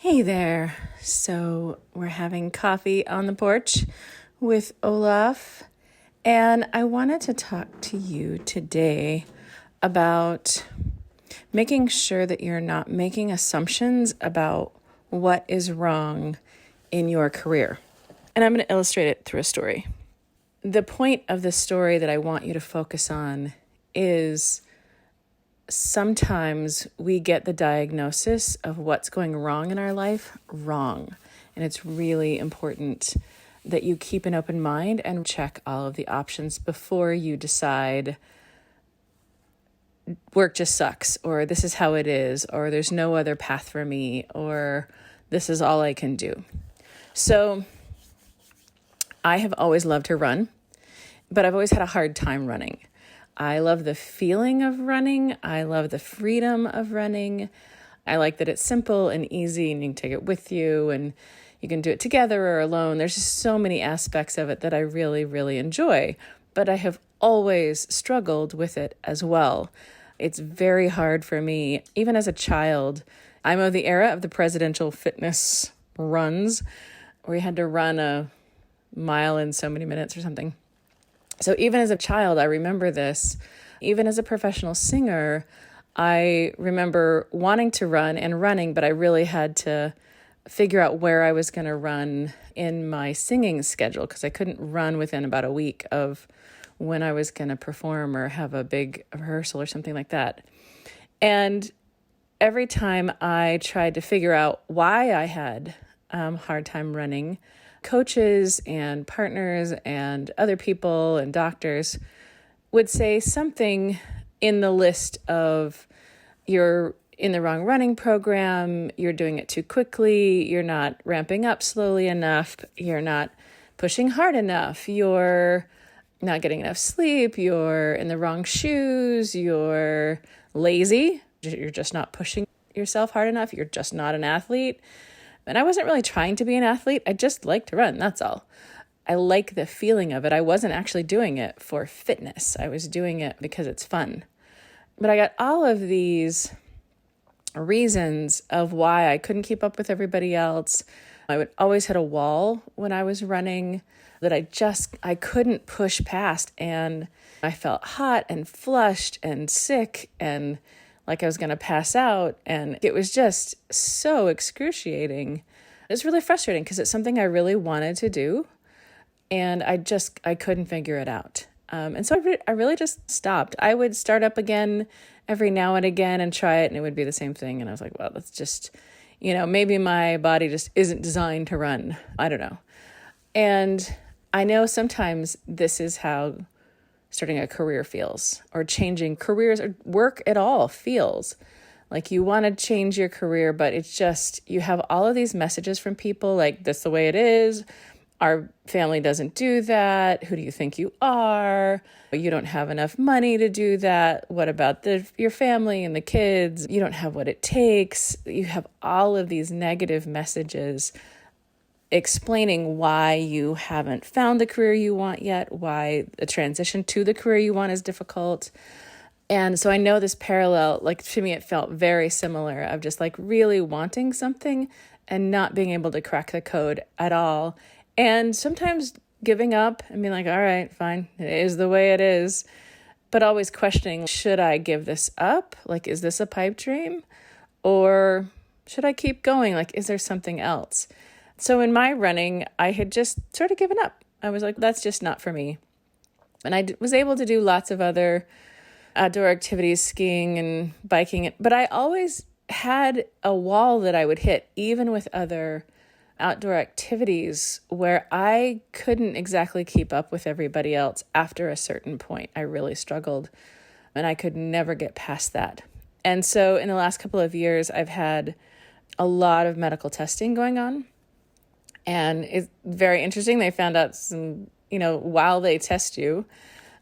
Hey there. So we're having coffee on the porch with Olaf, and I wanted to talk to you today about making sure that you're not making assumptions about what is wrong in your career. And I'm going to illustrate it through a story. The point of the story that I want you to focus on is sometimes we get the diagnosis of what's going wrong in our life wrong. And it's really important that you keep an open mind and check all of the options before you decide work just sucks, or this is how it is, or there's no other path for me, or this is all I can do. So I have always loved to run, but I've always had a hard time running. I love the feeling of running. I love the freedom of running. I like that it's simple and easy and you can take it with you and you can do it together or alone. There's just so many aspects of it that I really, really enjoy, but I have always struggled with it as well. It's very hard for me, even as a child. I'm of the era of the presidential fitness runs where you had to run a mile in so many minutes or something. So even as a child, I remember this. Even as a professional singer, I remember wanting to run and running, but I really had to figure out where I was going to run in my singing schedule because I couldn't run within about a week of when I was going to perform or have a big rehearsal or something like that. And every time I tried to figure out why I had a hard time running, coaches and partners and other people and doctors would say something in the list of you're in the wrong running program, you're doing it too quickly, you're not ramping up slowly enough, you're not pushing hard enough, you're not getting enough sleep, you're in the wrong shoes, you're lazy, you're just not pushing yourself hard enough, you're just not an athlete. And I wasn't really trying to be an athlete. I just like to run. That's all. I like the feeling of it. I wasn't actually doing it for fitness. I was doing it because it's fun. But I got all of these reasons of why I couldn't keep up with everybody else. I would always hit a wall when I was running that I couldn't push past. And I felt hot and flushed and sick and like I was going to pass out. And it was just so excruciating. It was really frustrating because it's something I really wanted to do. And I couldn't figure it out. And so I really just stopped. I would start up again every now and again and try it. And it would be the same thing. And I was like, well, that's just, maybe my body just isn't designed to run. I don't know. And I know sometimes this is how starting a career feels, or changing careers or work at all feels. Like you want to change your career, but it's just, you have all of these messages from people like, that's the way it is. Our family doesn't do that. Who do you think you are? You don't have enough money to do that. What about your family and the kids? You don't have what it takes. You have all of these negative messages explaining why you haven't found the career you want yet, why the transition to the career you want is difficult. And so I know this parallel, like to me, it felt very similar of just like really wanting something and not being able to crack the code at all. And sometimes giving up and being like, all right, fine, it is the way it is. But always questioning, should I give this up? Like, is this a pipe dream? Or should I keep going? Like, is there something else? So in my running, I had just sort of given up. I was like, that's just not for me. And I was able to do lots of other outdoor activities, skiing and biking. But I always had a wall that I would hit, even with other outdoor activities, where I couldn't exactly keep up with everybody else after a certain point. I really struggled, and I could never get past that. And so in the last couple of years, I've had a lot of medical testing going on. And it's very interesting. They found out some, while they test you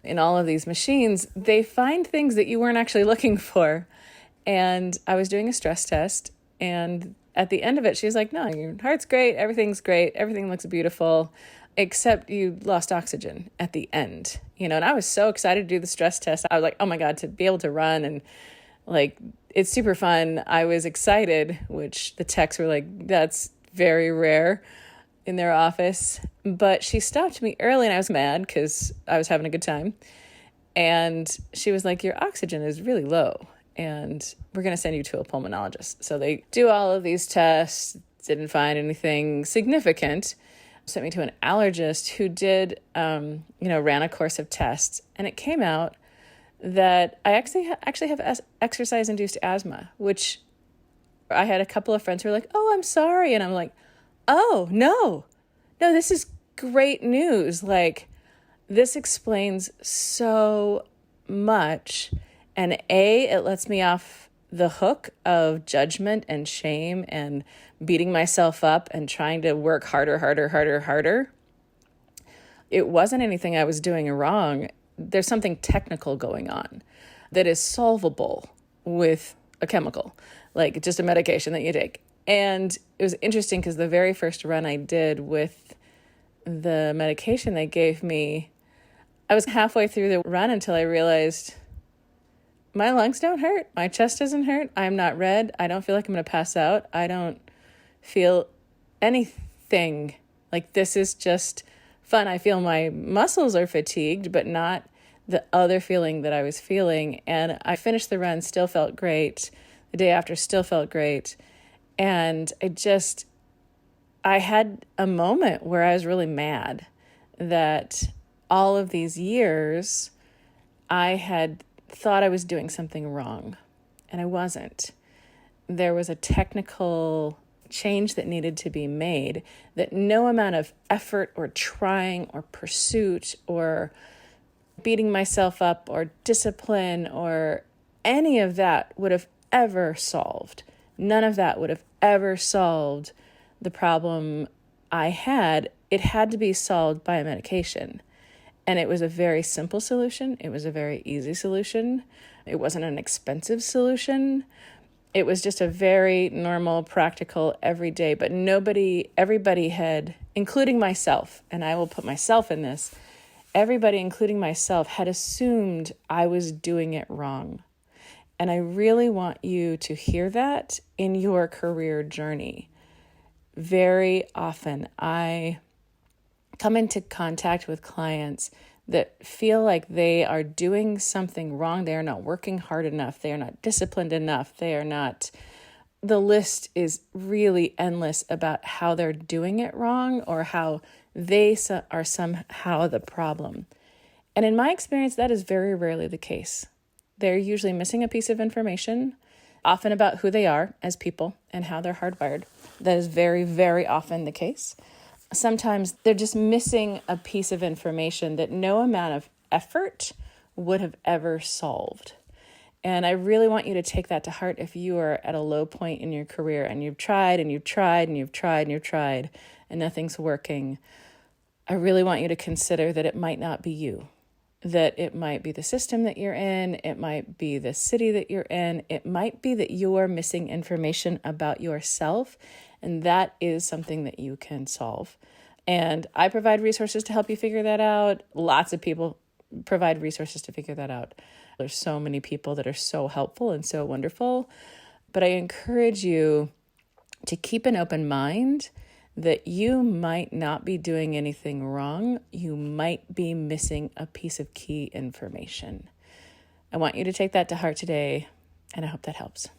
in all of these machines, they find things that you weren't actually looking for. And I was doing a stress test, and at the end of it, she's like, no, your heart's great. Everything's great. Everything looks beautiful, except you lost oxygen at the end, and I was so excited to do the stress test. I was like, oh my God, to be able to run and Like, it's super fun. I was excited, which the techs were like, that's very rare in their office. But she stopped me early and I was mad because I was having a good time. And she was like, your oxygen is really low and we're going to send you to a pulmonologist. So they do all of these tests, didn't find anything significant, sent me to an allergist who did, ran a course of tests. And it came out that I actually have exercise-induced asthma, which I had a couple of friends who were like, oh, I'm sorry. And I'm like, oh, no, this is great news. Like, this explains so much. And it lets me off the hook of judgment and shame and beating myself up and trying to work harder. It wasn't anything I was doing wrong. There's something technical going on that is solvable with a chemical, like just a medication that you take. And it was interesting because the very first run I did with the medication they gave me, I was halfway through the run until I realized my lungs don't hurt. My chest doesn't hurt. I'm not red. I don't feel like I'm going to pass out. I don't feel anything. Like, this is just fun. I feel my muscles are fatigued, but not the other feeling that I was feeling. And I finished the run, still felt great. The day after, still felt great. And I had a moment where I was really mad that all of these years I had thought I was doing something wrong, and I wasn't. There was a technical change that needed to be made that no amount of effort or trying or pursuit or beating myself up or discipline or any of that would have ever solved. None of that would have ever solved the problem I had. It had to be solved by a medication. And it was a very simple solution. It was a very easy solution. It wasn't an expensive solution. It was just a very normal, practical, everyday, but everybody had, including myself, and I will put myself in this, everybody, including myself, had assumed I was doing it wrong. And I really want you to hear that in your career journey. Very often, I come into contact with clients that feel like they are doing something wrong. They are not working hard enough. They are not disciplined enough. The list is really endless about how they're doing it wrong or how they are somehow the problem. And in my experience, that is very rarely the case. They're usually missing a piece of information, often about who they are as people and how they're hardwired. That is very, very often the case. Sometimes they're just missing a piece of information that no amount of effort would have ever solved. And I really want you to take that to heart if you are at a low point in your career and you've tried and you've tried and you've tried and you've tried and nothing's working. I really want you to consider that it might not be you, that it might be the system that you're in, it might be the city that you're in, it might be that you're missing information about yourself, and that is something that you can solve. And I provide resources to help you figure that out. Lots of people provide resources to figure that out. There's so many people that are so helpful and so wonderful. But I encourage you to keep an open mind that you might not be doing anything wrong. You might be missing a piece of key information. I want you to take that to heart today, and I hope that helps.